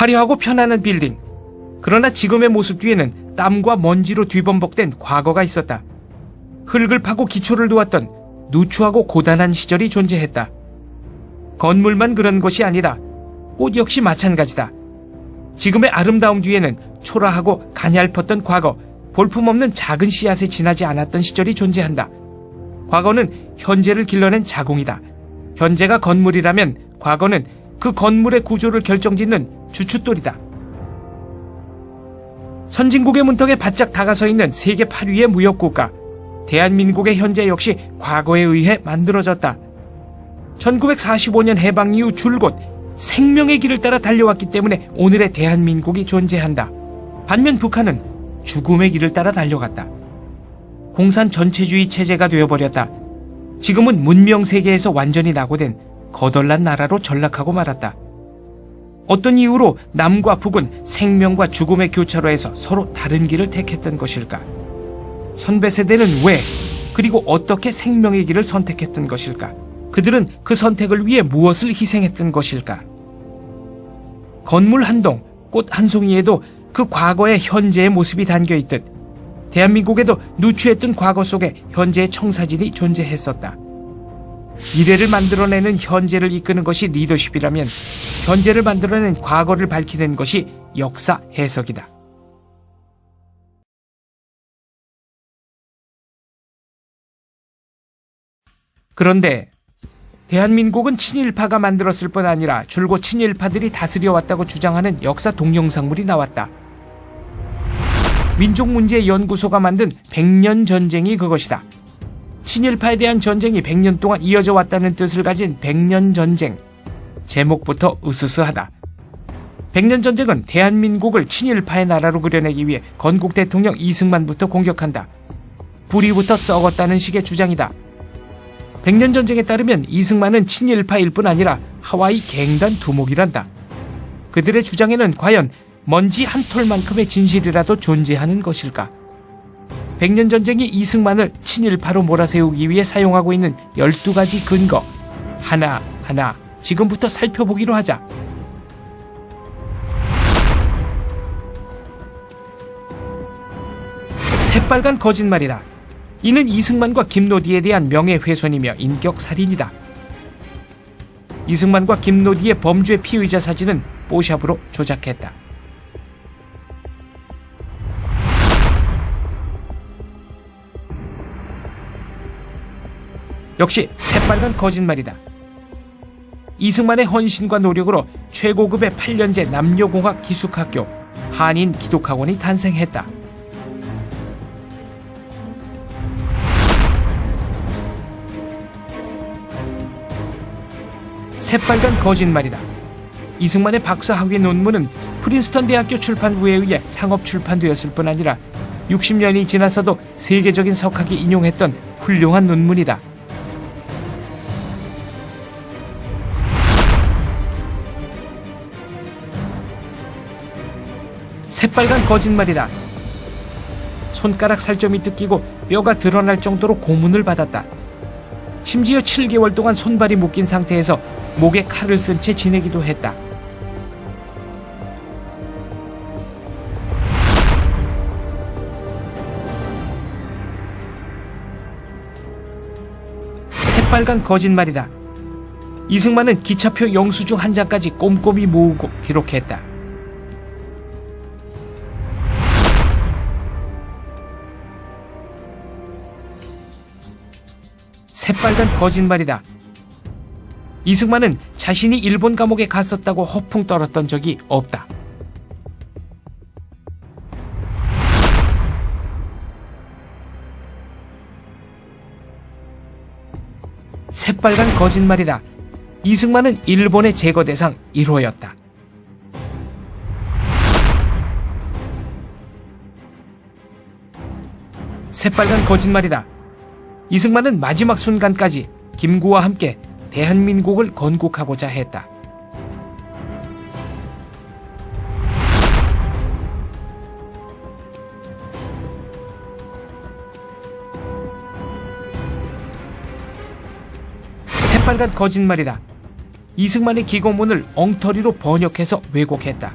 화려하고 편안한 빌딩. 그러나 지금의 모습 뒤에는 땀과 먼지로 뒤범벅된 과거가 있었다. 흙을 파고 기초를 놓았던 누추하고 고단한 시절이 존재했다. 건물만 그런 것이 아니다. 꽃 역시 마찬가지다. 지금의 아름다움 뒤에는 초라하고 가냘펐던 과거, 볼품없는 작은 씨앗에 지나지 않았던 시절이 존재한다. 과거는 현재를 길러낸 자궁이다. 현재가 건물이라면 과거는 그 건물의 구조를 결정짓는 주춧돌이다. 선진국의 문턱에 바짝 다가서 있는 세계 8위의 무역국가, 대한민국의 현재 역시 과거에 의해 만들어졌다. 1945년 해방 이후 줄곧 생명의 길을 따라 달려왔기 때문에 오늘의 대한민국이 존재한다. 반면 북한은 죽음의 길을 따라 달려갔다. 공산 전체주의 체제가 되어버렸다. 지금은 문명 세계에서 완전히 낙오된 거덜난 나라로 전락하고 말았다. 어떤 이유로 남과 북은 생명과 죽음의 교차로에서 서로 다른 길을 택했던 것일까? 선배 세대는 왜, 그리고 어떻게 생명의 길을 선택했던 것일까? 그들은 그 선택을 위해 무엇을 희생했던 것일까? 건물 한 동, 꽃 한 송이에도 그 과거의 현재의 모습이 담겨있듯 대한민국에도 누추했던 과거 속에 현재의 청사진이 존재했었다. 미래를 만들어내는 현재를 이끄는 것이 리더십이라면 현재를 만들어낸 과거를 밝히는 것이 역사 해석이다. 그런데 대한민국은 친일파가 만들었을 뿐 아니라 줄곧 친일파들이 다스려왔다고 주장하는 역사 동영상물이 나왔다. 민족문제연구소가 만든 100년 전쟁이 그것이다. 친일파에 대한 전쟁이 100년 동안 이어져 왔다는 뜻을 가진 100년 전쟁. 제목부터 으스스하다. 100년 전쟁은 대한민국을 친일파의 나라로 그려내기 위해 건국 대통령 이승만부터 공격한다. 뿌리부터 썩었다는 식의 주장이다. 100년 전쟁에 따르면 이승만은 친일파일 뿐 아니라 하와이 갱단 두목이란다. 그들의 주장에는 과연 먼지 한 톨만큼의 진실이라도 존재하는 것일까? 100년 전쟁이 이승만을 친일파로 몰아세우기 위해 사용하고 있는 12가지 근거, 하나하나 지금부터 살펴보기로 하자. 새빨간 거짓말이다. 이는 이승만과 김노디에 대한 명예훼손이며 인격살인이다. 이승만과 김노디의 범죄 피의자 사진은 뽀샵으로 조작했다. 역시 새빨간 거짓말이다. 이승만의 헌신과 노력으로 최고급의 8년제 남녀공학 기숙학교 한인기독학원이 탄생했다. 새빨간 거짓말이다. 이승만의 박사학위 논문은 프린스턴 대학교 출판부에 의해 상업 출판되었을 뿐 아니라 60년이 지나서도 세계적인 석학이 인용했던 훌륭한 논문이다. 새빨간 거짓말이다. 손가락 살점이 뜯기고 뼈가 드러날 정도로 고문을 받았다. 심지어 7개월 동안 손발이 묶인 상태에서 목에 칼을 쓴 채 지내기도 했다. 새빨간 거짓말이다. 이승만은 기차표 영수증 한 장까지 꼼꼼히 모으고 기록했다. 새빨간 거짓말이다. 이승만은 자신이 일본 감옥에 갔었다고 허풍 떨었던 적이 없다. 새빨간 거짓말이다. 이승만은 일본의 제거 대상 1호였다. 새빨간 거짓말이다. 이승만은 마지막 순간까지 김구와 함께 대한민국을 건국하고자 했다. 새빨간 거짓말이다. 이승만의 기고문을 엉터리로 번역해서 왜곡했다.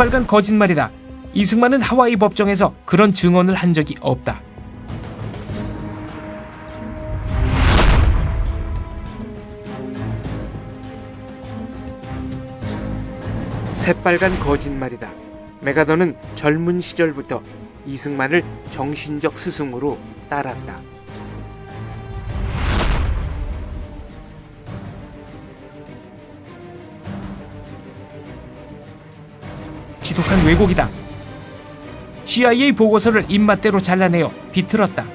새빨간 거짓말이다. 이승만은 하와이 법정에서 그런 증언을 한 적이 없다. 새빨간 거짓말이다. 메가더는 젊은 시절부터 이승만을 정신적 스승으로 따랐다. 지독한 왜곡이다. CIA 보고서를 입맛대로 잘라내어 비틀었다.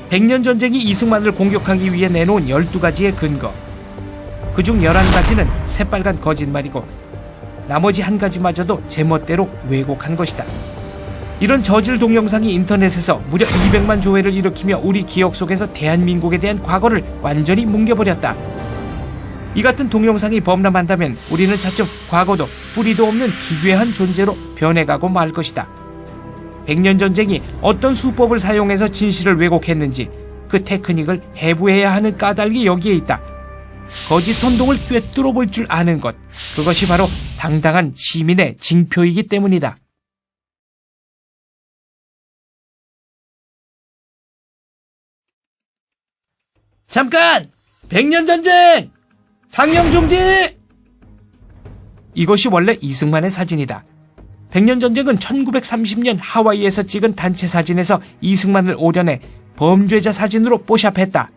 백년전쟁이 이승만을 공격하기 위해 내놓은 12가지의 근거. 그중 11가지는 새빨간 거짓말이고 나머지 한 가지마저도 제멋대로 왜곡한 것이다. 이런 저질 동영상이 인터넷에서 무려 200만 조회를 일으키며 우리 기억 속에서 대한민국에 대한 과거를 완전히 뭉개버렸다. 이 같은 동영상이 범람한다면 우리는 차츰 과거도 뿌리도 없는 기괴한 존재로 변해가고 말 것이다. 백년전쟁이 어떤 수법을 사용해서 진실을 왜곡했는지 그 테크닉을 해부해야 하는 까닭이 여기에 있다. 거짓 선동을 꿰뚫어 볼 줄 아는 것, 그것이 바로 당당한 시민의 징표이기 때문이다. 잠깐! 백년전쟁! 상영중지! 이것이 원래 이승만의 사진이다. 백년전쟁은 1930년 하와이에서 찍은 단체 사진에서 이승만을 오려내 범죄자 사진으로 뽀샵했다.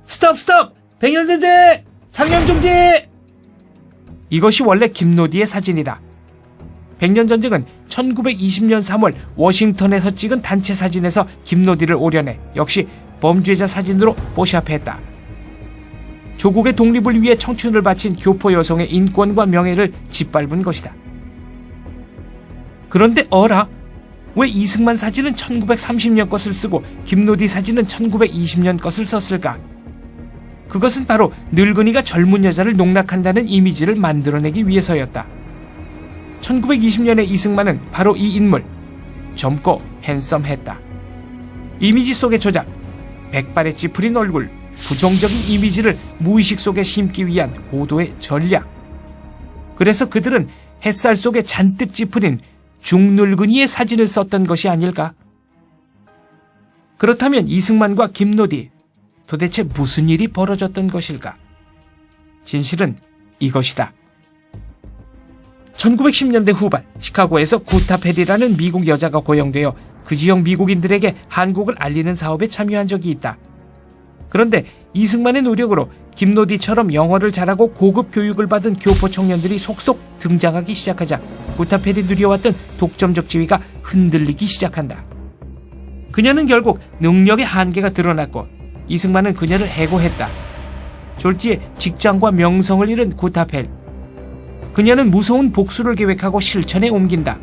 스톱! 백년전쟁! 상영중지! 이것이 원래 김노디의 사진이다. 백년전쟁은 1920년 3월 워싱턴에서 찍은 단체 사진에서 김노디를 오려내 역시 범죄자 사진으로 뽀샵했다. 조국의 독립을 위해 청춘을 바친 교포 여성의 인권과 명예를 짓밟은 것이다. 그런데 어라? 왜 이승만 사진은 1930년 것을 쓰고 김노디 사진은 1920년 것을 썼을까? 그것은 바로 늙은이가 젊은 여자를 농락한다는 이미지를 만들어내기 위해서였다. 1920년의 이승만은 바로 이 인물, 젊고 핸섬했다. 이미지 속의 조작, 백발의 찌푸린 얼굴, 부정적인 이미지를 무의식 속에 심기 위한 고도의 전략. 그래서 그들은 햇살 속에 잔뜩 찌푸린 중늙은이의 사진을 썼던 것이 아닐까? 그렇다면 이승만과 김노디, 도대체 무슨 일이 벌어졌던 것일까? 진실은 이것이다. 1910년대 후반 시카고에서 구타 페리라는 미국 여자가 고용되어 그 지역 미국인들에게 한국을 알리는 사업에 참여한 적이 있다. 그런데 이승만의 노력으로 김노디처럼 영어를 잘하고 고급 교육을 받은 교포 청년들이 속속 등장하기 시작하자 구타펠이 누려왔던 독점적 지위가 흔들리기 시작한다. 그녀는 결국 능력의 한계가 드러났고 이승만은 그녀를 해고했다. 졸지에 직장과 명성을 잃은 구타펠. 그녀는 무서운 복수를 계획하고 실천에 옮긴다.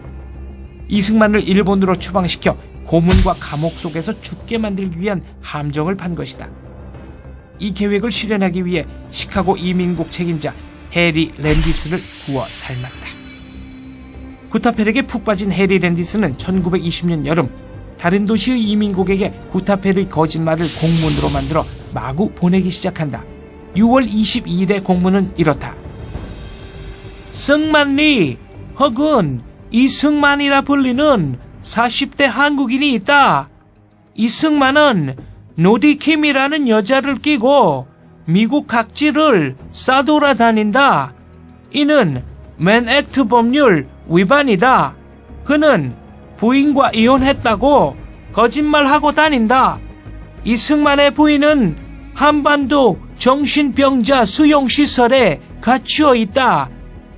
이승만을 일본으로 추방시켜 고문과 감옥 속에서 죽게 만들기 위한 함정을 판 것이다. 이 계획을 실현하기 위해 시카고 이민국 책임자 해리 랜디스를 구워 삶았다. 구타펠에게 푹 빠진 해리 랜디스는 1920년 여름 다른 도시의 이민국에게 구타펠의 거짓말을 공문으로 만들어 마구 보내기 시작한다. 6월 22일의 공문은 이렇다. 승만리 혹은 이승만이라 불리는 40대 한국인이 있다. 이승만은 노디킴이라는 여자를 끼고 미국 각지를 싸돌아다닌다. 이는 맨액트 법률 위반이다. 그는 부인과 이혼했다고 거짓말하고 다닌다. 이승만의 부인은 한반도 정신병자 수용시설에 갇혀 있다.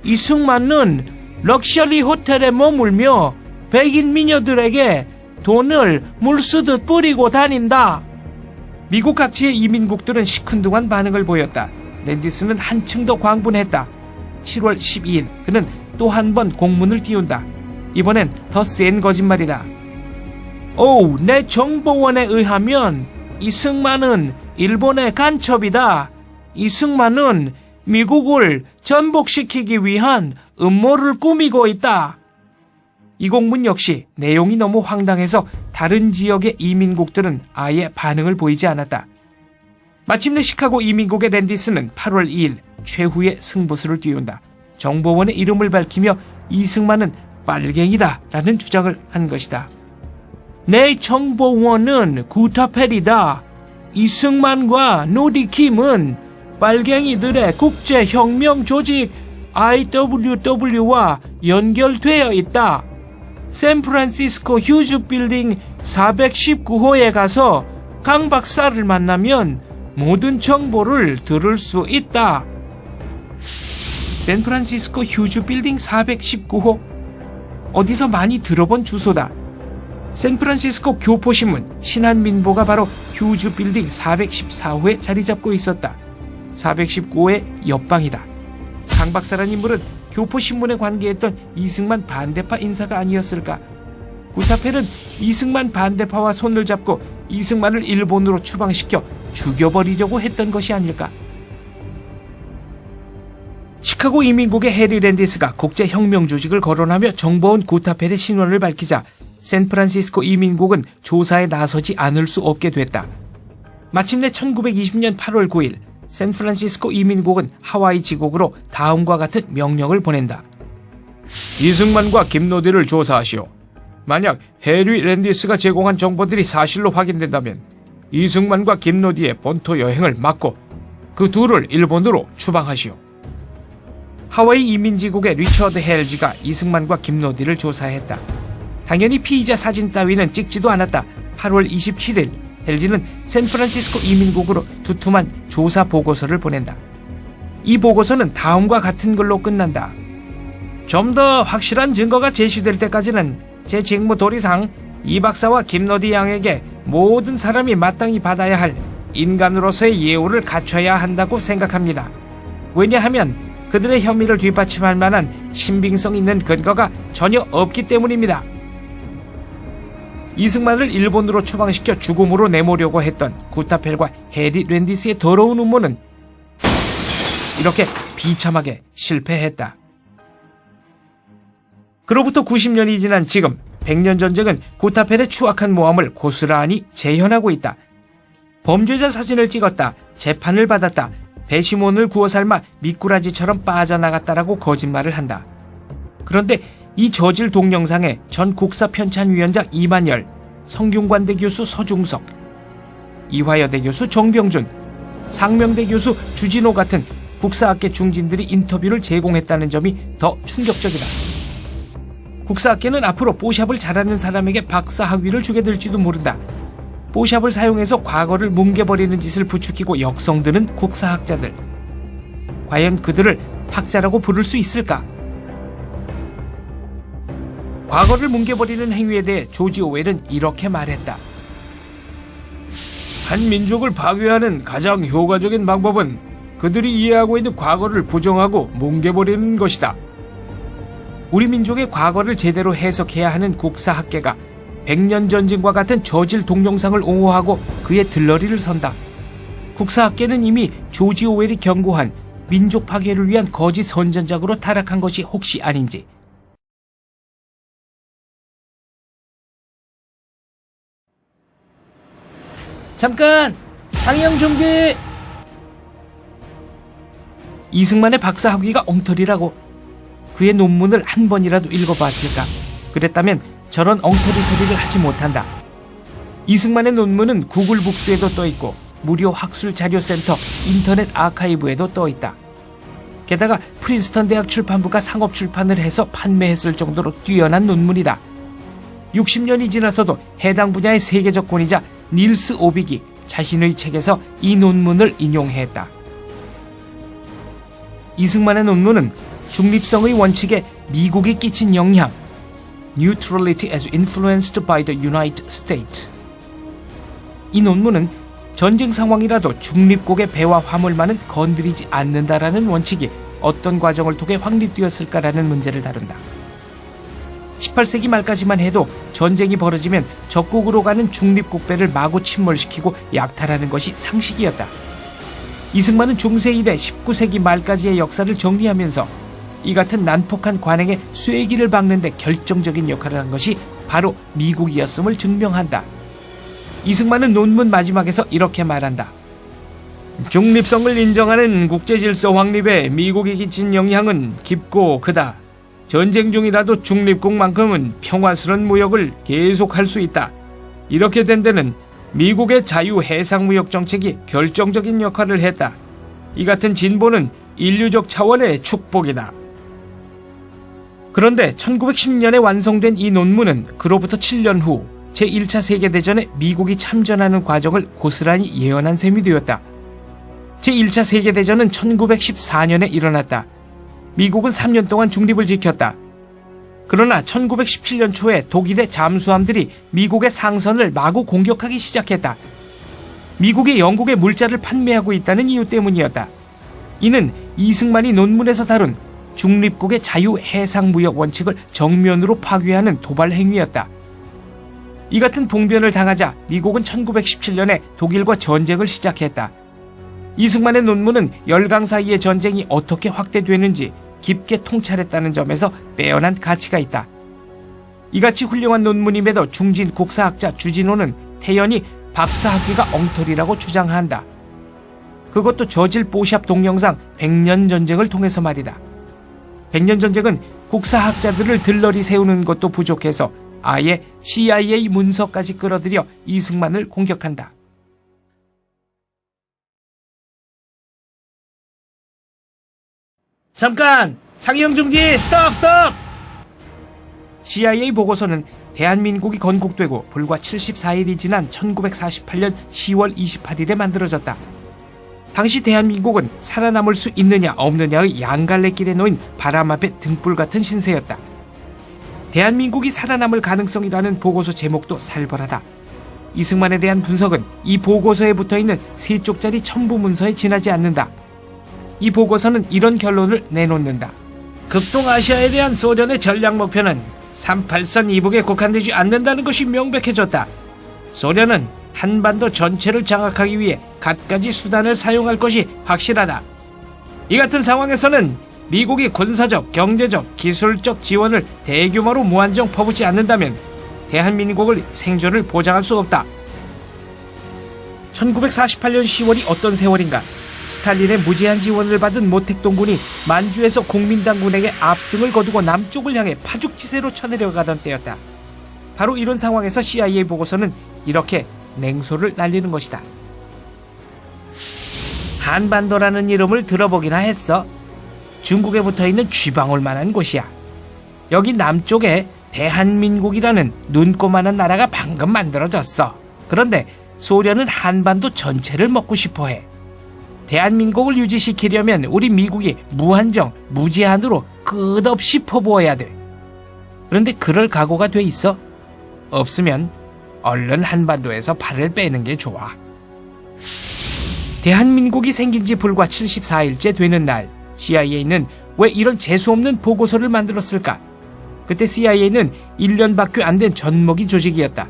이승만은 럭셔리 호텔에 머물며 백인 미녀들에게 돈을 물쓰듯 뿌리고 다닌다. 미국 각지의 이민국들은 시큰둥한 반응을 보였다. 랜디스는 한층 더 광분했다. 7월 12일 그는 또 한 번 공문을 띄운다. 이번엔 더 센 거짓말이다. 내 정보원에 의하면 이승만은 일본의 간첩이다. 이승만은 미국을 전복시키기 위한 음모를 꾸미고 있다. 이 공문 역시 내용이 너무 황당해서 다른 지역의 이민국들은 아예 반응을 보이지 않았다. 마침내 시카고 이민국의 랜디스는 8월 2일 최후의 승부수를 띄운다. 정보원의 이름을 밝히며 이승만은 빨갱이다 라는 주장을 한 것이다. 내 정보원은 구타펠이다. 이승만과 노리킴은 빨갱이들의 국제혁명 조직 IWW와 연결되어 있다. 샌프란시스코 휴즈 빌딩 419호에 가서 강 박사를 만나면 모든 정보를 들을 수 있다. 샌프란시스코 휴즈 빌딩 419호? 어디서 많이 들어본 주소다. 샌프란시스코 교포신문 신한민보가 바로 휴즈 빌딩 414호에 자리 잡고 있었다. 419호의 옆방이다. 강 박사란 인물은 교포신문에 관계했던 이승만 반대파 인사가 아니었을까? 구타펠은 이승만 반대파와 손을 잡고 이승만을 일본으로 추방시켜 죽여버리려고 했던 것이 아닐까? 시카고 이민국의 해리 랜디스가 국제혁명 조직을 거론하며 정보원 구타펠의 신원을 밝히자 샌프란시스코 이민국은 조사에 나서지 않을 수 없게 됐다. 마침내 1920년 8월 9일 샌프란시스코 이민국은 하와이 지국으로 다음과 같은 명령을 보낸다. 이승만과 김노디를 조사하시오. 만약 해리 랜디스가 제공한 정보들이 사실로 확인된다면 이승만과 김노디의 본토 여행을 막고 그 둘을 일본으로 추방하시오. 하와이 이민지국의 리처드 헬지가 이승만과 김노디를 조사했다. 당연히 피의자 사진 따위는 찍지도 않았다. 8월 27일 헬지는 샌프란시스코 이민국으로 두툼한 조사 보고서를 보낸다. 이 보고서는 다음과 같은 걸로 끝난다. 좀 더 확실한 증거가 제시될 때까지는 제 직무 도리상 이 박사와 김노디 양에게 모든 사람이 마땅히 받아야 할 인간으로서의 예우를 갖춰야 한다고 생각합니다. 왜냐하면 그들의 혐의를 뒷받침할 만한 신빙성 있는 근거가 전혀 없기 때문입니다. 이승만을 일본으로 추방시켜 죽음으로 내모려고 했던 구타펠과 해리 랜디스의 더러운 음모는 이렇게 비참하게 실패했다. 그로부터 90년이 지난 지금 100년 전쟁은 구타펠의 추악한 모함을 고스란히 재현하고 있다. 범죄자 사진을 찍었다. 재판을 받았다. 배심원을 구워 삶아 미꾸라지처럼 빠져나갔다라고 거짓말을 한다. 그런데 이 저질 동영상에 전 국사편찬위원장 이만열, 성균관대 교수 서중석, 이화여대 교수 정병준, 상명대 교수 주진호 같은 국사학계 중진들이 인터뷰를 제공했다는 점이 더 충격적이다. 국사학계는 앞으로 뽀샵을 잘하는 사람에게 박사 학위를 주게 될지도 모른다. 뽀샵을 사용해서 과거를 뭉개버리는 짓을 부추기고 역성드는 국사학자들. 과연 그들을 학자라고 부를 수 있을까? 과거를 뭉개버리는 행위에 대해 조지 오웰은 이렇게 말했다. 한 민족을 파괴하는 가장 효과적인 방법은 그들이 이해하고 있는 과거를 부정하고 뭉개버리는 것이다. 우리 민족의 과거를 제대로 해석해야 하는 국사학계가 100년 전쟁과 같은 저질 동영상을 옹호하고 그의 들러리를 선다. 국사학계는 이미 조지 오웰이 경고한 민족 파괴를 위한 거짓 선전작으로 타락한 것이 혹시 아닌지. 잠깐! 상영 중지! 이승만의 박사 학위가 엉터리라고. 그의 논문을 한 번이라도 읽어봤을까? 그랬다면 저런 엉터리 소리를 하지 못한다. 이승만의 논문은 구글 북스에도 떠있고 무료 학술 자료센터 인터넷 아카이브에도 떠있다. 게다가 프린스턴 대학 출판부가 상업 출판을 해서 판매했을 정도로 뛰어난 논문이다. 60년이 지나서도 해당 분야의 세계적 권위자 닐스 오빅이 자신의 책에서 이 논문을 인용했다. 이승만의 논문은 중립성의 원칙에 미국이 끼친 영향, Neutrality as influenced by the United States. 이 논문은 전쟁 상황이라도 중립국의 배와 화물만은 건드리지 않는다라는 원칙이 어떤 과정을 통해 확립되었을까라는 문제를 다룬다. 18세기 말까지만 해도 전쟁이 벌어지면 적국으로 가는 중립국배를 마구 침몰시키고 약탈하는 것이 상식이었다. 이승만은 중세 이래 19세기 말까지의 역사를 정리하면서 이 같은 난폭한 관행의 쐐기를 박는 데 결정적인 역할을 한 것이 바로 미국이었음을 증명한다. 이승만은 논문 마지막에서 이렇게 말한다. 중립성을 인정하는 국제질서 확립에 미국이 끼친 영향은 깊고 크다. 전쟁 중이라도 중립국만큼은 평화스런 무역을 계속할 수 있다. 이렇게 된 데는 미국의 자유 해상무역 정책이 결정적인 역할을 했다. 이 같은 진보는 인류적 차원의 축복이다. 그런데 1910년에 완성된 이 논문은 그로부터 7년 후 제1차 세계대전에 미국이 참전하는 과정을 고스란히 예언한 셈이 되었다. 제1차 세계대전은 1914년에 일어났다. 미국은 3년 동안 중립을 지켰다. 그러나 1917년 초에 독일의 잠수함들이 미국의 상선을 마구 공격하기 시작했다. 미국이 영국에 물자를 판매하고 있다는 이유 때문이었다. 이는 이승만이 논문에서 다룬 중립국의 자유 해상무역 원칙을 정면으로 파괴하는 도발 행위였다. 이 같은 봉변을 당하자 미국은 1917년에 독일과 전쟁을 시작했다. 이승만의 논문은 열강 사이의 전쟁이 어떻게 확대되는지 깊게 통찰했다는 점에서 빼어난 가치가 있다. 이같이 훌륭한 논문임에도 중진 국사학자 주진호는 태연히 박사학위가 엉터리라고 주장한다. 그것도 저질 뽀샵 동영상 100년 전쟁을 통해서 말이다. 100년 전쟁은 국사학자들을 들러리 세우는 것도 부족해서 아예 CIA 문서까지 끌어들여 이승만을 공격한다. 잠깐! 상영 중지! 스톱! CIA 보고서는 대한민국이 건국되고 불과 74일이 지난 1948년 10월 28일에 만들어졌다. 당시 대한민국은 살아남을 수 있느냐 없느냐의 양갈래길에 놓인 바람 앞에 등불 같은 신세였다. 대한민국이 살아남을 가능성이라는 보고서 제목도 살벌하다. 이승만에 대한 분석은 이 보고서에 붙어있는 3쪽짜리 첨부 문서에 지나지 않는다. 이 보고서는 이런 결론을 내놓는다. 극동아시아에 대한 소련의 전략 목표는 38선 이북에 국한되지 않는다는 것이 명백해졌다. 소련은 한반도 전체를 장악하기 위해 갖가지 수단을 사용할 것이 확실하다. 이 같은 상황에서는 미국이 군사적, 경제적, 기술적 지원을 대규모로 무한정 퍼붓지 않는다면 대한민국의 생존을 보장할 수 없다. 1948년 10월이 어떤 세월인가? 스탈린의 무제한 지원을 받은 모택동군이 만주에서 국민당군에게 압승을 거두고 남쪽을 향해 파죽지세로 쳐내려가던 때였다. 바로 이런 상황에서 CIA 보고서는 이렇게 냉소를 날리는 것이다. 한반도라는 이름을 들어보기나 했어. 중국에 붙어있는 쥐방울만한 곳이야. 여기 남쪽에 대한민국이라는 눈꼬만한 나라가 방금 만들어졌어. 그런데 소련은 한반도 전체를 먹고 싶어해. 대한민국을 유지시키려면 우리 미국이 무한정, 무제한으로 끝없이 퍼부어야 돼. 그런데 그럴 각오가 돼 있어? 없으면 얼른 한반도에서 발을 빼는 게 좋아. 대한민국이 생긴 지 불과 74일째 되는 날, CIA는 왜 이런 재수없는 보고서를 만들었을까? 그때 CIA는 1년밖에 안 된 젖먹이 조직이었다.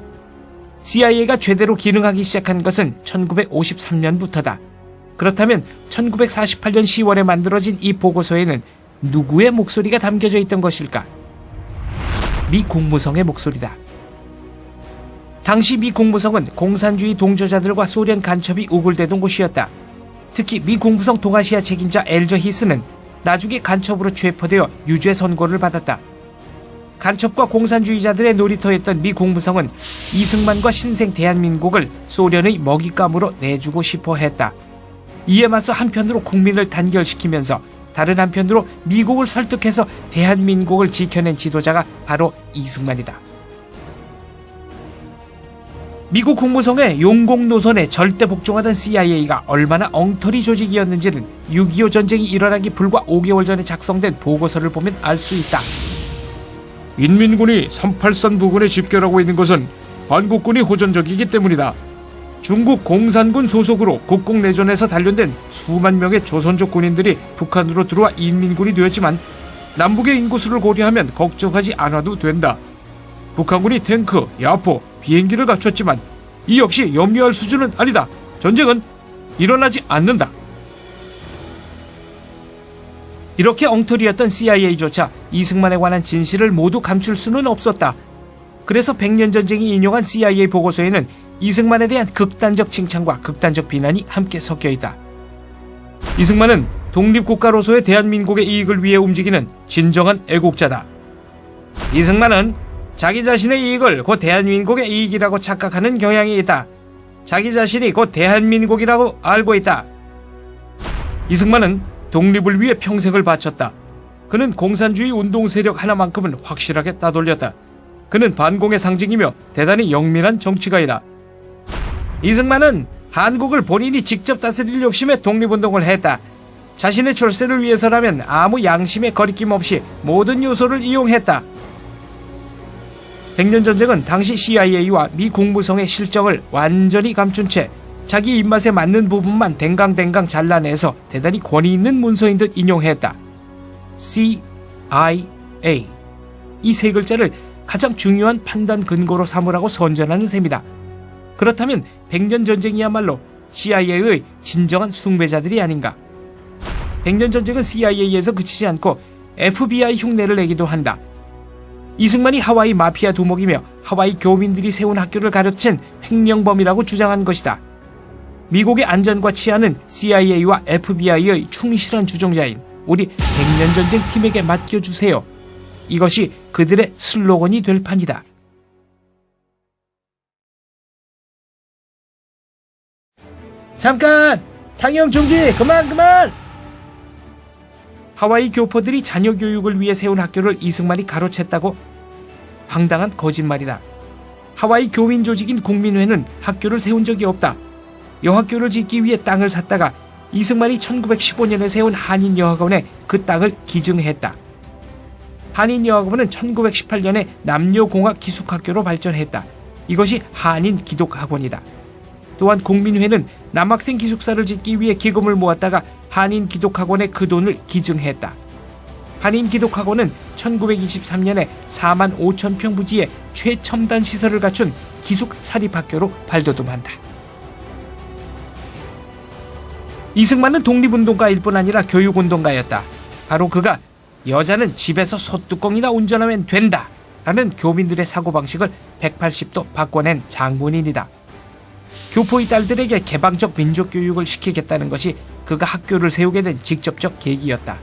CIA가 제대로 기능하기 시작한 것은 1953년부터다. 그렇다면 1948년 10월에 만들어진 이 보고서에는 누구의 목소리가 담겨져 있던 것일까? 미 국무성의 목소리다. 당시 미 국무성은 공산주의 동조자들과 소련 간첩이 우글대던 곳이었다. 특히 미 국무성 동아시아 책임자 엘저 히스는 나중에 간첩으로 체포되어 유죄 선고를 받았다. 간첩과 공산주의자들의 놀이터였던 미 국무성은 이승만과 신생 대한민국을 소련의 먹잇감으로 내주고 싶어 했다. 이에 맞서 한편으로 국민을 단결시키면서 다른 한편으로 미국을 설득해서 대한민국을 지켜낸 지도자가 바로 이승만이다. 미국 국무성의 용공 노선에 절대 복종하던 CIA가 얼마나 엉터리 조직이었는지는 6.25 전쟁이 일어나기 불과 5개월 전에 작성된 보고서를 보면 알 수 있다. 인민군이 38선 부근에 집결하고 있는 것은 한국군이 호전적이기 때문이다. 중국 공산군 소속으로 국共내전에서 단련된 수만 명의 조선족 군인들이 북한으로 들어와 인민군이 되었지만 남북의 인구수를 고려하면 걱정하지 않아도 된다. 북한군이 탱크, 야포, 비행기를 갖췄지만 이 역시 염려할 수준은 아니다. 전쟁은 일어나지 않는다. 이렇게 엉터리였던 CIA조차 이승만에 관한 진실을 모두 감출 수는 없었다. 그래서 100년 전쟁이 인용한 CIA 보고서에는 이승만에 대한 극단적 칭찬과 극단적 비난이 함께 섞여 있다. 이승만은 독립국가로서의 대한민국의 이익을 위해 움직이는 진정한 애국자다. 이승만은 자기 자신의 이익을 곧 대한민국의 이익이라고 착각하는 경향이 있다. 자기 자신이 곧 대한민국이라고 알고 있다. 이승만은 독립을 위해 평생을 바쳤다. 그는 공산주의 운동 세력 하나만큼은 확실하게 따돌렸다. 그는 반공의 상징이며 대단히 영민한 정치가이다. 이승만은 한국을 본인이 직접 다스릴 욕심에 독립운동을 했다. 자신의 출세를 위해서라면 아무 양심의 거리낌 없이 모든 요소를 이용했다. 백년전쟁은 당시 CIA와 미 국무성의 실정을 완전히 감춘 채 자기 입맛에 맞는 부분만 댕강댕강 잘라내서 대단히 권위 있는 문서인 듯 인용했다. CIA. 이 세 글자를 가장 중요한 판단 근거로 삼으라고 선전하는 셈이다. 그렇다면 백년전쟁이야말로 CIA의 진정한 숭배자들이 아닌가. 백년전쟁은 CIA에서 그치지 않고 FBI 흉내를 내기도 한다. 이승만이 하와이 마피아 두목이며 하와이 교민들이 세운 학교를 가로챈 횡령범이라고 주장한 것이다. 미국의 안전과 치안은 CIA와 FBI의 충실한 주종자인 우리 백년전쟁 팀에게 맡겨주세요. 이것이 그들의 슬로건이 될 판이다. 잠깐! 상영 중지! 그만! 하와이 교포들이 자녀 교육을 위해 세운 학교를 이승만이 가로챘다고? 황당한 거짓말이다. 하와이 교민 조직인 국민회는 학교를 세운 적이 없다. 여학교를 짓기 위해 땅을 샀다가 이승만이 1915년에 세운 한인여학원에 그 땅을 기증했다. 한인여학원은 1918년에 남녀공학기숙학교로 발전했다. 이것이 한인기독학원이다. 또한 국민회는 남학생 기숙사를 짓기 위해 기금을 모았다가 한인기독학원에 그 돈을 기증했다. 한인기독학원은 1923년에 4만 5천 평 부지에 최첨단 시설을 갖춘 기숙사립학교로 발돋움한다. 이승만은 독립운동가일 뿐 아니라 교육운동가였다. 바로 그가 여자는 집에서 소뚜껑이나 운전하면 된다 라는 교민들의 사고방식을 180도 바꿔낸 장본인이다. 교포의 딸들에게 개방적 민족교육을 시키겠다는 것이 그가 학교를 세우게 된 직접적 계기였다.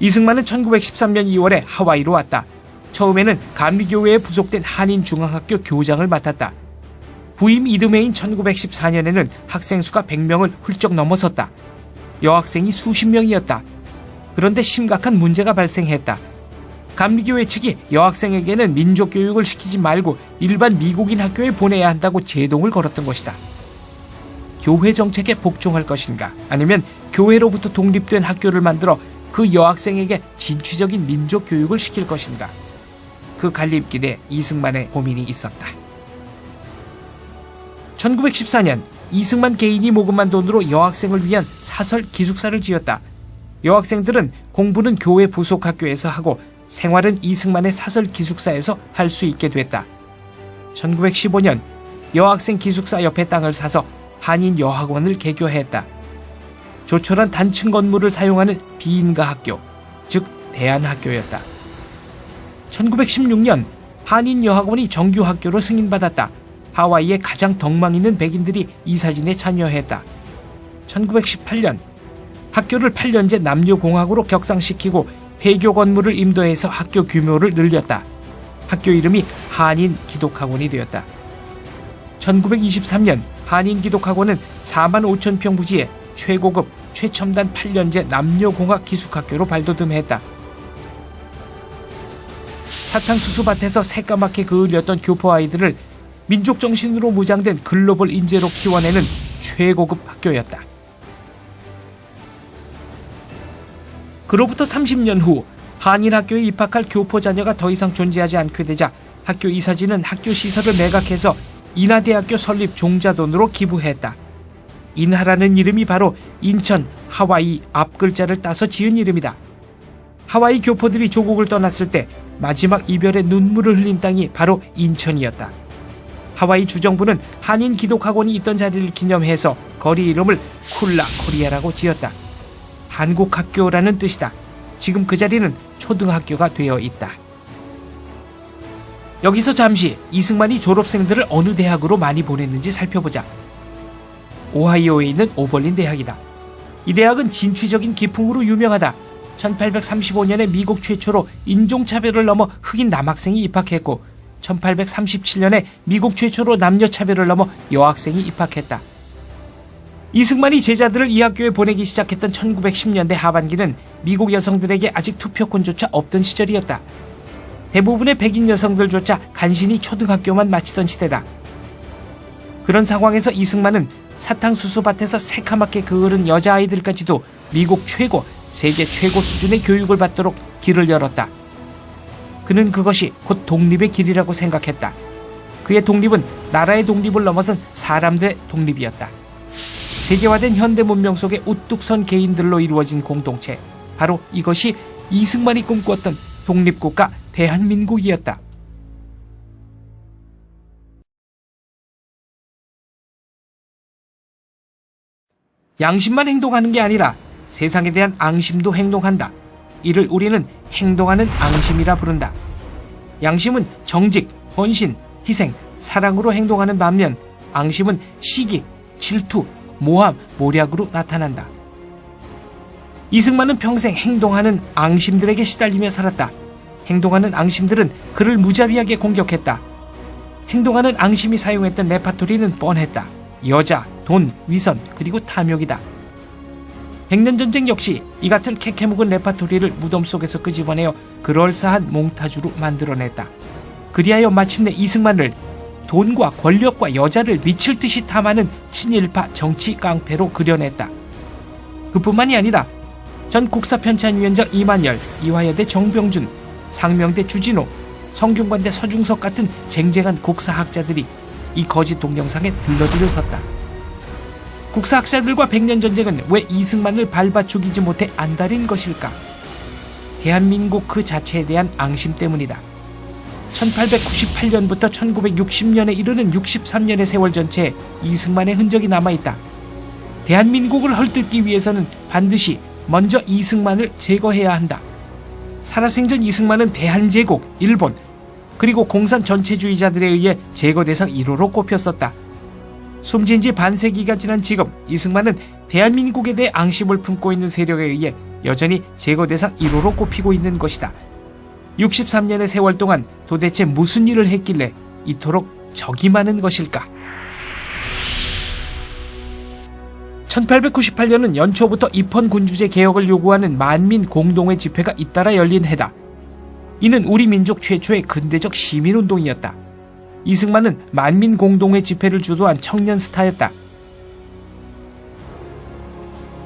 이승만은 1913년 2월에 하와이로 왔다. 처음에는 감리교회에 부속된 한인중앙학교 교장을 맡았다. 부임 이듬해인 1914년에는 학생 수가 100명을 훌쩍 넘어섰다. 여학생이 수십 명이었다. 그런데 심각한 문제가 발생했다. 감리교회 측이 여학생에게는 민족교육을 시키지 말고 일반 미국인 학교에 보내야 한다고 제동을 걸었던 것이다. 교회 정책에 복종할 것인가, 아니면 교회로부터 독립된 학교를 만들어 그 여학생에게 진취적인 민족교육을 시킬 것인가. 그 갈림길에 이승만의 고민이 있었다. 1914년 이승만 개인이 모금한 돈으로 여학생을 위한 사설 기숙사를 지었다. 여학생들은 공부는 교회 부속 학교에서 하고 생활은 이승만의 사설 기숙사에서 할 수 있게 됐다. 1915년 여학생 기숙사 옆에 땅을 사서 한인 여학원을 개교했다. 조촐한 단층 건물을 사용하는 비인가 학교, 즉 대안학교였다. 1916년 한인 여학원이 정규 학교로 승인받았다. 하와이의 가장 덕망 있는 백인들이 이 사진에 참여했다. 1918년 학교를 8년제 남녀공학으로 격상시키고 폐교 건물을 임도해서 학교 규모를 늘렸다. 학교 이름이 한인기독학원이 되었다. 1923년 한인기독학원은 4만 5천 평 부지에 최고급 최첨단 8년제 남녀공학 기숙학교로 발돋움했다. 사탕수수밭에서 새까맣게 그을렸던 교포 아이들을 민족정신으로 무장된 글로벌 인재로 키워내는 최고급 학교였다. 그로부터 30년 후 한인학교에 입학할 교포 자녀가 더 이상 존재하지 않게 되자 학교 이사진은 학교 시설을 매각해서 인하대학교 설립 종자돈으로 기부했다. 인하라는 이름이 바로 인천, 하와이 앞글자를 따서 지은 이름이다. 하와이 교포들이 조국을 떠났을 때 마지막 이별의 눈물을 흘린 땅이 바로 인천이었다. 하와이 주정부는 한인 기독학원이 있던 자리를 기념해서 거리 이름을 쿨라 코리아라고 지었다. 한국학교라는 뜻이다. 지금 그 자리는 초등학교가 되어 있다. 여기서 잠시 이승만이 졸업생들을 어느 대학으로 많이 보냈는지 살펴보자. 오하이오에 있는 오벌린 대학이다. 이 대학은 진취적인 기풍으로 유명하다. 1835년에 미국 최초로 인종차별을 넘어 흑인 남학생이 입학했고 1837년에 미국 최초로 남녀차별을 넘어 여학생이 입학했다. 이승만이 제자들을 이 학교에 보내기 시작했던 1910년대 하반기는 미국 여성들에게 아직 투표권조차 없던 시절이었다. 대부분의 백인 여성들조차 간신히 초등학교만 마치던 시대다. 그런 상황에서 이승만은 사탕수수밭에서 새카맣게 그을은 여자아이들까지도 미국 최고, 세계 최고 수준의 교육을 받도록 길을 열었다. 그는 그것이 곧 독립의 길이라고 생각했다. 그의 독립은 나라의 독립을 넘어선 사람들의 독립이었다. 세계화된 현대 문명 속에 우뚝 선 개인들로 이루어진 공동체. 바로 이것이 이승만이 꿈꾸었던 독립국가 대한민국이었다. 양심만 행동하는 게 아니라 세상에 대한 앙심도 행동한다. 이를 우리는 행동하는 앙심이라 부른다. 양심은 정직, 헌신, 희생, 사랑으로 행동하는 반면 앙심은 시기, 질투, 모함, 모략으로 나타난다. 이승만은 평생 행동하는 앙심들에게 시달리며 살았다. 행동하는 앙심들은 그를 무자비하게 공격했다. 행동하는 앙심이 사용했던 레파토리는 뻔했다. 여자, 돈, 위선, 그리고 탐욕이다. 백년전쟁 역시 이 같은 캐캐묵은 레파토리를 무덤 속에서 끄집어내어 그럴싸한 몽타주로 만들어냈다. 그리하여 마침내 이승만을 돈과 권력과 여자를 미칠 듯이 탐하는 친일파 정치 깡패로 그려냈다. 그뿐만이 아니라 전 국사편찬위원장 이만열, 이화여대 정병준, 상명대 주진호, 성균관대 서중석 같은 쟁쟁한 국사학자들이 이 거짓 동영상에 들러리를 섰다. 국사학자들과 백년전쟁은 왜 이승만을 밟아 죽이지 못해 안달인 것일까? 대한민국 그 자체에 대한 앙심 때문이다. 1898년부터 1960년에 이르는 63년의 세월 전체에 이승만의 흔적이 남아있다. 대한민국을 헐뜯기 위해서는 반드시 먼저 이승만을 제거해야 한다. 살아생전 이승만은 대한제국, 일본, 그리고 공산 전체주의자들에 의해 제거 대상 1호로 꼽혔었다. 숨진 지 반세기가 지난 지금 이승만은 대한민국에 대해 앙심을 품고 있는 세력에 의해 여전히 제거 대상 1호로 꼽히고 있는 것이다. 63년의 세월 동안 도대체 무슨 일을 했길래 이토록 적이 많은 것일까? 1898년은 연초부터 입헌군주제 개혁을 요구하는 만민 공동회 집회가 잇따라 열린 해다. 이는 우리 민족 최초의 근대적 시민운동이었다. 이승만은 만민 공동회 집회를 주도한 청년 스타였다.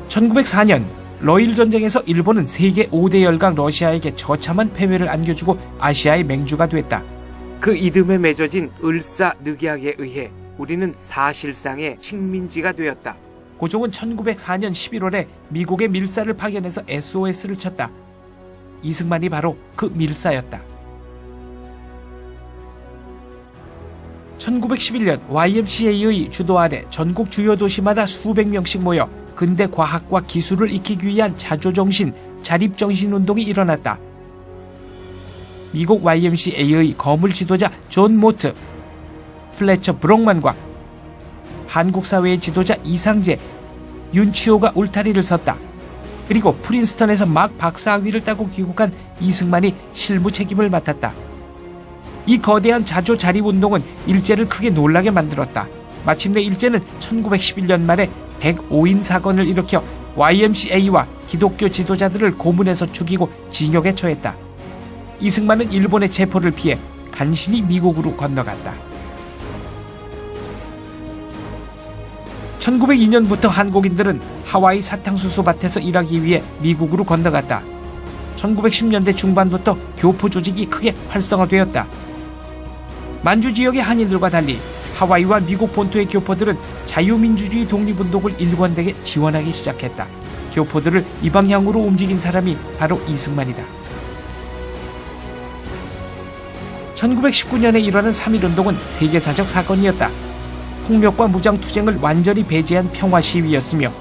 1904년 러일 전쟁에서 일본은 세계 5대 열강 러시아에게 처참한 패배를 안겨주고 아시아의 맹주가 됐다. 그 이듬해 맺어진 을사늑약에 의해 우리는 사실상의 식민지가 되었다. 고종은 1904년 11월에 미국의 밀사를 파견해서 SOS를 쳤다. 이승만이 바로 그 밀사였다. 1911년 YMCA의 주도 아래 전국 주요 도시마다 수백 명씩 모여 근대 과학과 기술을 익히기 위한 자조정신, 자립정신 운동이 일어났다. 미국 YMCA의 거물 지도자 존 모트, 플래처 브록만과 한국 사회의 지도자 이상재, 윤치호가 울타리를 섰다. 그리고 프린스턴에서 막 박사학위를 따고 귀국한 이승만이 실무 책임을 맡았다. 이 거대한 자조 자립운동은 일제를 크게 놀라게 만들었다. 마침내 일제는 1911년 말에 105인 사건을 일으켜 YMCA와 기독교 지도자들을 고문해서 죽이고 징역에 처했다. 이승만은 일본의 체포를 피해 간신히 미국으로 건너갔다. 1902년부터 한국인들은 하와이 사탕수수밭에서 일하기 위해 미국으로 건너갔다. 1910년대 중반부터 교포 조직이 크게 활성화되었다. 만주 지역의 한인들과 달리 하와이와 미국 본토의 교포들은 자유민주주의 독립운동을 일관되게 지원하기 시작했다. 교포들을 이 방향으로 움직인 사람이 바로 이승만이다. 1919년에 일어난 3.1운동은 세계사적 사건이었다. 폭력과 무장투쟁을 완전히 배제한 평화시위였으며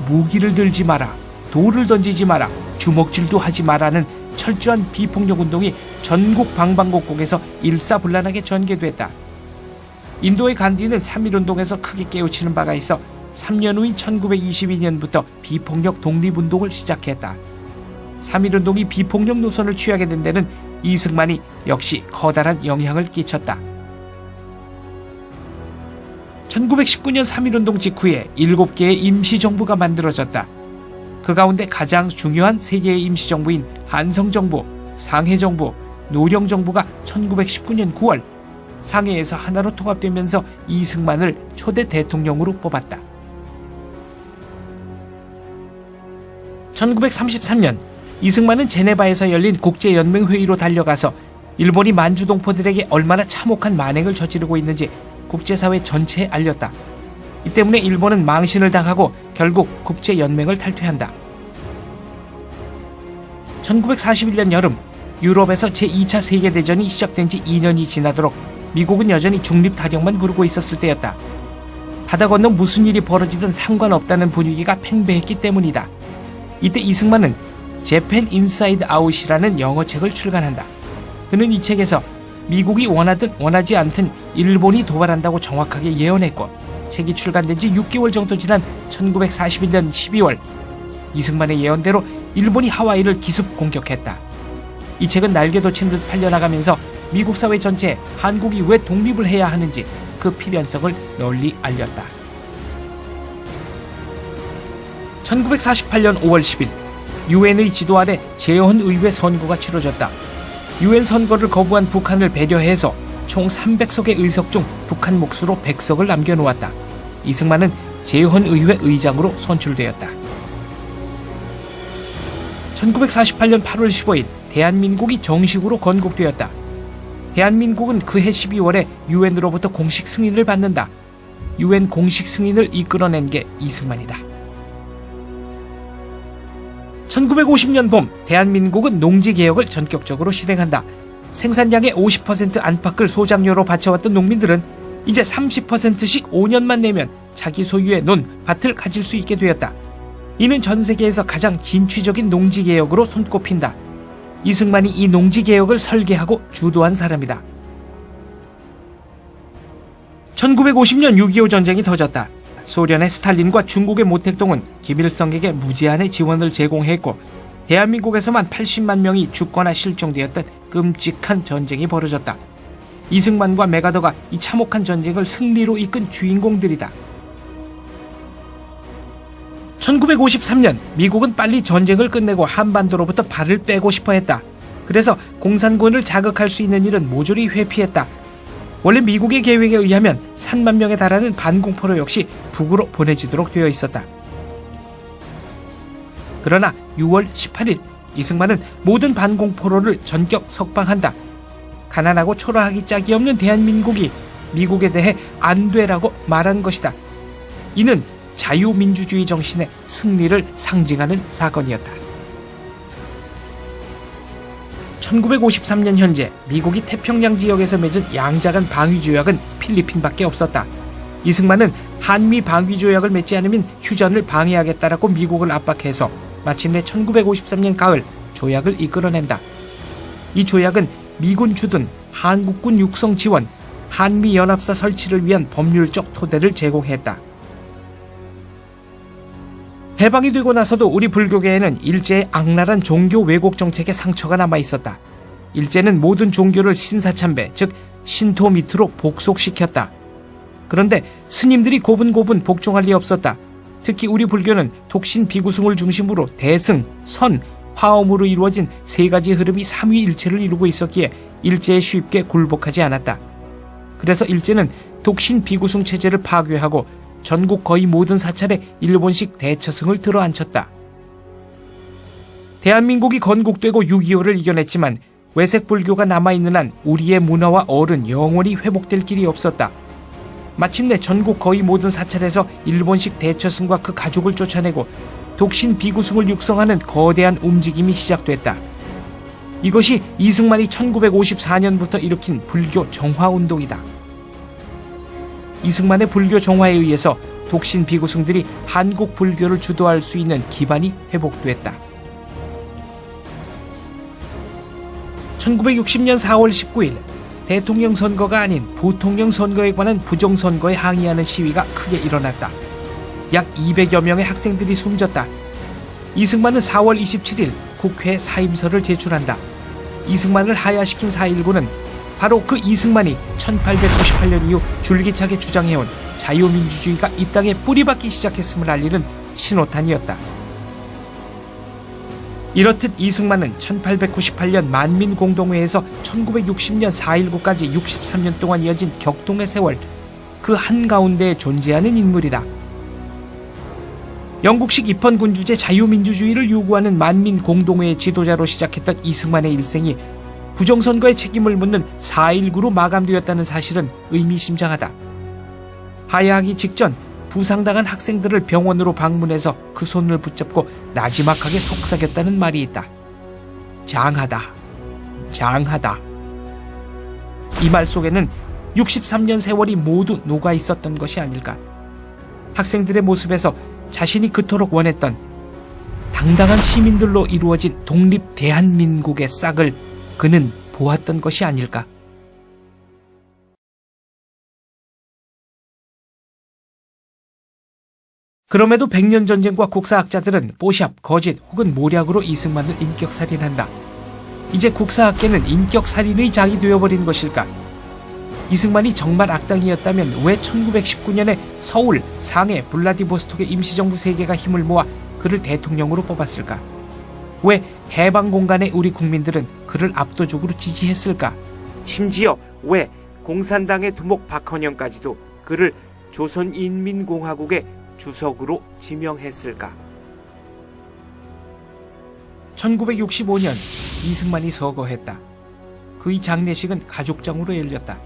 무기를 들지 마라, 돌을 던지지 마라, 주먹질도 하지 마라는 철저한 비폭력운동이 전국 방방곡곡에서 일사불란하게 전개됐다. 인도의 간디는 3.1운동에서 크게 깨우치는 바가 있어 3년 후인 1922년부터 비폭력 독립운동을 시작했다. 3.1운동이 비폭력 노선을 취하게 된 데는 이승만이 역시 커다란 영향을 끼쳤다. 1919년 3.1운동 직후에 7개의 임시정부가 만들어졌다. 그 가운데 가장 중요한 3개의 임시정부인 한성정부, 상해정부, 노령정부가 1919년 9월 상해에서 하나로 통합되면서 이승만을 초대 대통령으로 뽑았다. 1933년 이승만은 제네바에서 열린 국제연맹회의로 달려가서 일본이 만주동포들에게 얼마나 참혹한 만행을 저지르고 있는지 국제사회 전체에 알렸다. 이 때문에 일본은 망신을 당하고 결국 국제연맹을 탈퇴한다. 1941년 여름 유럽에서 제2차 세계대전이 시작된 지 2년이 지나도록 미국은 여전히 중립 타령만 부르고 있었을 때였다. 바다 건너 무슨 일이 벌어지든 상관없다는 분위기가 팽배했기 때문이다. 이때 이승만은 재팬 인사이드 아웃이라는 영어책을 출간한다. 그는 이 책에서 미국이 원하든 원하지 않든 일본이 도발한다고 정확하게 예언했고 책이 출간된 지 6개월 정도 지난 1941년 12월 이승만의 예언대로 일본이 하와이를 기습 공격했다. 이 책은 날개 돋친 듯 팔려나가면서 미국 사회 전체에 한국이 왜 독립을 해야 하는지 그 필연성을 널리 알렸다. 1948년 5월 10일 유엔의 지도 아래 재헌의회 선거가 치러졌다. 유엔 선거를 거부한 북한을 배려해서 총 300석의 의석 중 북한 몫으로 100석을 남겨놓았다. 이승만은 재헌의회 의장으로 선출되었다. 1948년 8월 15일 대한민국이 정식으로 건국되었다. 대한민국은 그해 12월에 유엔으로부터 공식 승인을 받는다. 유엔 공식 승인을 이끌어낸 게 이승만이다. 1950년 봄 대한민국은 농지개혁을 전격적으로 실행한다. 생산량의 50% 안팎을 소작료로 바쳐왔던 농민들은 이제 30%씩 5년만 내면 자기 소유의 논, 밭을 가질 수 있게 되었다. 이는 전 세계에서 가장 진취적인 농지개혁으로 손꼽힌다. 이승만이 이 농지개혁을 설계하고 주도한 사람이다. 1950년 6.25 전쟁이 터졌다. 소련의 스탈린과 중국의 모택동은 김일성에게 무제한의 지원을 제공했고 대한민국에서만 80만 명이 죽거나 실종되었던 끔찍한 전쟁이 벌어졌다. 이승만과 메가더가 이 참혹한 전쟁을 승리로 이끈 주인공들이다. 1953년 미국은 빨리 전쟁을 끝내고 한반도로부터 발을 빼고 싶어 했다. 그래서 공산군을 자극할 수 있는 일은 모조리 회피했다. 원래 미국의 계획에 의하면 3만 명에 달하는 반공포로 역시 북으로 보내지도록 되어 있었다. 그러나 6월 18일 이승만은 모든 반공포로를 전격 석방한다. 가난하고 초라하기 짝이 없는 대한민국이 미국에 대해 안 되라고 말한 것이다. 이는 자유민주주의 정신의 승리를 상징하는 사건이었다. 1953년 현재 미국이 태평양 지역에서 맺은 양자간 방위조약은 필리핀밖에 없었다. 이승만은 한미 방위조약을 맺지 않으면 휴전을 방해하겠다라고 미국을 압박해서 마침내 1953년 가을 조약을 이끌어낸다. 이 조약은 미군 주둔, 한국군 육성 지원, 한미연합사 설치를 위한 법률적 토대를 제공했다. 해방이 되고 나서도 우리 불교계에는 일제의 악랄한 종교 왜곡 정책의 상처가 남아있었다. 일제는 모든 종교를 신사참배, 즉 신토 밑으로 복속시켰다. 그런데 스님들이 고분고분 복종할 리 없었다. 특히 우리 불교는 독신 비구승을 중심으로 대승, 선, 화엄으로 이루어진 세 가지 흐름이 삼위일체를 이루고 있었기에 일제에 쉽게 굴복하지 않았다. 그래서 일제는 독신 비구승 체제를 파괴하고 전국 거의 모든 사찰에 일본식 대처승을 들어앉혔다. 대한민국이 건국되고 6.25를 이겨냈지만 외색 불교가 남아있는 한 우리의 문화와 어른 영원히 회복될 길이 없었다. 마침내 전국 거의 모든 사찰에서 일본식 대처승과 그 가족을 쫓아내고 독신 비구승을 육성하는 거대한 움직임이 시작됐다. 이것이 이승만이 1954년부터 일으킨 불교 정화운동이다. 이승만의 불교 정화에 의해서 독신 비구승들이 한국 불교를 주도할 수 있는 기반이 회복됐다. 1960년 4월 19일 대통령 선거가 아닌 부통령 선거에 관한 부정선거에 항의하는 시위가 크게 일어났다. 약 200여 명의 학생들이 숨졌다. 이승만은 4월 27일 국회에 사임서를 제출한다. 이승만을 하야시킨 4.19는 바로 그 이승만이 1898년 이후 줄기차게 주장해온 자유민주주의가 이 땅에 뿌리박기 시작했음을 알리는 신호탄이었다. 이렇듯 이승만은 1898년 만민공동회에서 1960년 4.19까지 63년 동안 이어진 격동의 세월, 그 한가운데에 존재하는 인물이다. 영국식 입헌군주제 자유민주주의를 요구하는 만민공동회의 지도자로 시작했던 이승만의 일생이 부정선거의 책임을 묻는 4.19로 마감되었다는 사실은 의미심장하다. 하야하기 직전 부상당한 학생들을 병원으로 방문해서 그 손을 붙잡고 나지막하게 속삭였다는 말이 있다. 장하다. 장하다. 이 말 속에는 63년 세월이 모두 녹아 있었던 것이 아닐까. 학생들의 모습에서 자신이 그토록 원했던 당당한 시민들로 이루어진 독립 대한민국의 싹을 그는 보았던 것이 아닐까. 그럼에도 백년전쟁과 국사학자들은 뽀샵, 거짓 혹은 모략으로 이승만을 인격살인한다. 이제 국사학계는 인격살인의 장이 되어버린 것일까? 이승만이 정말 악당이었다면 왜 1919년에 서울, 상해, 블라디보스톡의 임시정부 3개가 힘을 모아 그를 대통령으로 뽑았을까? 왜 해방 공간의 우리 국민들은 그를 압도적으로 지지했을까? 심지어 왜 공산당의 두목 박헌영까지도 그를 조선인민공화국의 주석으로 지명했을까? 1965년 이승만이 서거했다. 그의 장례식은 가족장으로 열렸다.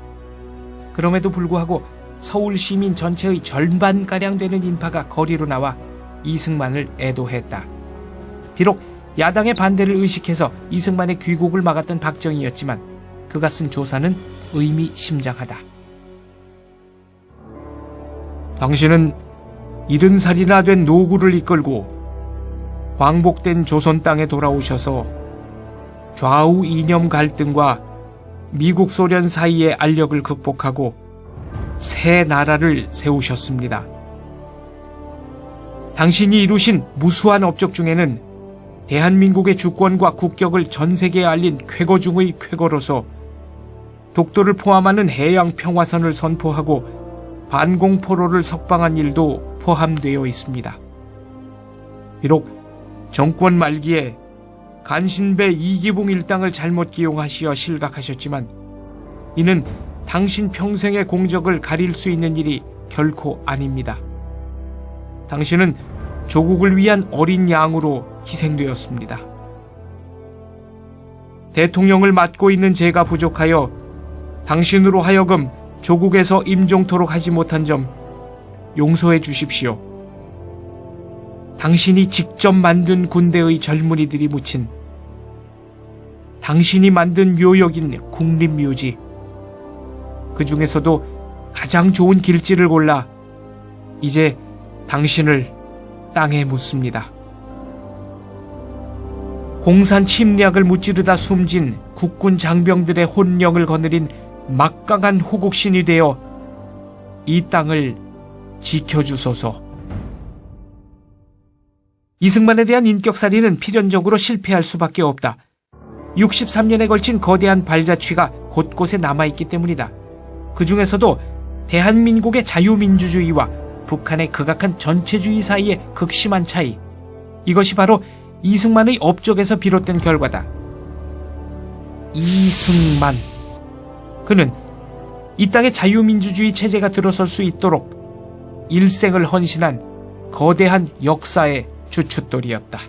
그럼에도 불구하고 서울 시민 전체의 절반가량 되는 인파가 거리로 나와 이승만을 애도했다. 비록 야당의 반대를 의식해서 이승만의 귀국을 막았던 박정희였지만 그가 쓴 조사는 의미심장하다. 당신은 70살이나 된 노구를 이끌고 광복된 조선 땅에 돌아오셔서 좌우 이념 갈등과 미국 소련 사이의 알력을 극복하고 새 나라를 세우셨습니다. 당신이 이루신 무수한 업적 중에는 대한민국의 주권과 국격을 전 세계에 알린 쾌거 중의 쾌거로서 독도를 포함하는 해양 평화선을 선포하고 반공포로를 석방한 일도 포함되어 있습니다. 비록 정권 말기에 간신배 이기붕 일당을 잘못 기용하시어 실각하셨지만 이는 당신 평생의 공적을 가릴 수 있는 일이 결코 아닙니다. 당신은 조국을 위한 어린 양으로 희생되었습니다. 대통령을 맡고 있는 제가 부족하여 당신으로 하여금 조국에서 임종토록 하지 못한 점 용서해 주십시오. 당신이 직접 만든 군대의 젊은이들이 묻힌 당신이 만든 묘역인 국립묘지, 그 중에서도 가장 좋은 길지를 골라 이제 당신을 땅에 묻습니다. 공산 침략을 무찌르다 숨진 국군 장병들의 혼령을 거느린 막강한 호국신이 되어 이 땅을 지켜주소서. 이승만에 대한 인격살인은 필연적으로 실패할 수밖에 없다. 63년에 걸친 거대한 발자취가 곳곳에 남아있기 때문이다. 그 중에서도 대한민국의 자유민주주의와 북한의 극악한 전체주의 사이의 극심한 차이, 이것이 바로 이승만의 업적에서 비롯된 결과다. 이승만, 그는 이 땅에 자유민주주의 체제가 들어설 수 있도록 일생을 헌신한 거대한 역사의 주춧돌이었다.